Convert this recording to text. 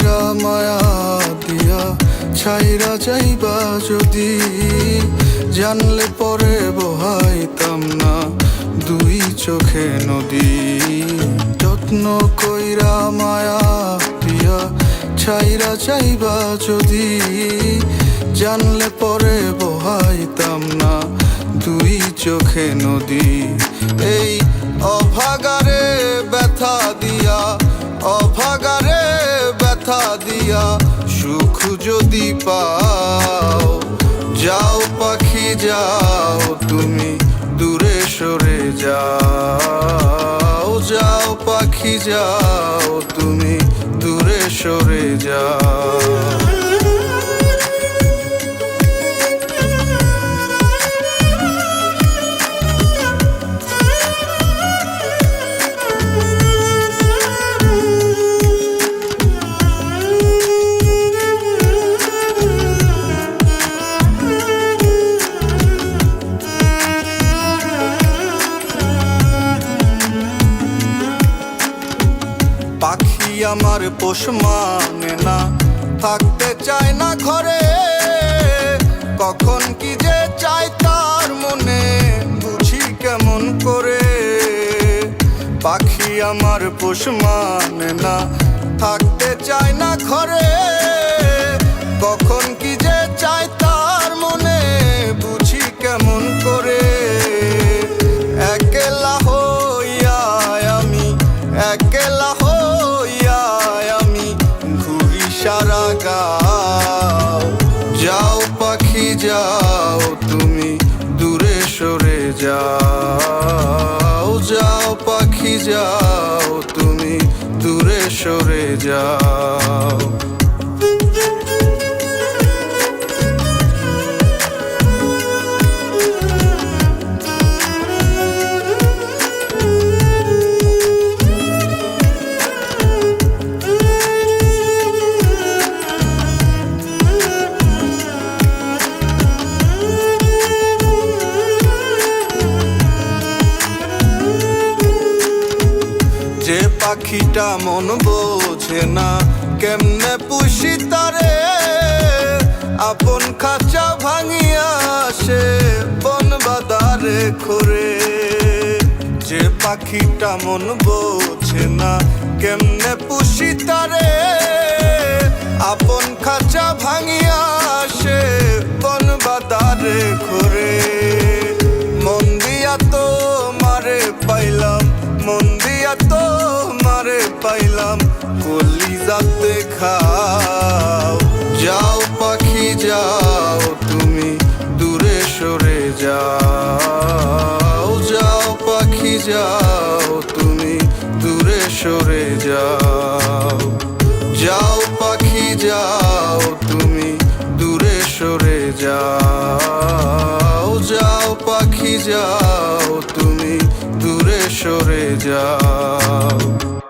কইরা মায়া দিয়া ছাইরা যাইবা যদি, জানলে পরে বহাইতাম না দুই চোখে নদী। যত্ন কইরা মায়া দিয়া ছাইরা যাইবা যদি, জানলে পরে বহাইতাম না দুই চোখে নদী। এই অভাগারে ব্যথা দিয়া, অভাগারে ব্যথা দিয়া সুখ যদি পাও, যাও পাখি যাও তুমি দূরে সরে যাও। যাও পাখি যাও তুমি দূরে সরে যাও। পাখি আমার পোষ মানে না, থাকতে চায় না ঘরে, কখন কি যে চায় তার মনে বুঝি কেমন করে। পাখি আমার পোষ মানে না, থাকতে চায় না ঘরে, কখন কি যে চায় তার মনে বুঝি কেমন করে। একলা হইয়া আমি, একলা সারা গাও। যাও পাখি যাও তুমি দূরে সরে যাও। যাও পাখি যাও তুমি দূরে সরে যাও। যে পাখিটা মন বোঝে না কেমনে পুষি তারে, আপন খাঁচা ভাঙিয়া আসে বন বাদারে ঘুরে। যে পাখিটা মন বোঝে না কেমনে পুষি তারে, আপন খাঁচা ভাঙিয়া আসে বন বাদারে ঘুরে। মন দিয়া তো মারে পাইলাম, মন দিয়া তো মারে পাইলাম কলিজাতে খাও। যাও পাখি যাও তুমি দূরে সরে যাও। যাও পাখি যাও তুমি দূরে সরে যাও। যাও পাখি যাও তুমি দূরে সরে যাও। যাও পাখি যাও তুমি দূরে সরে যাও।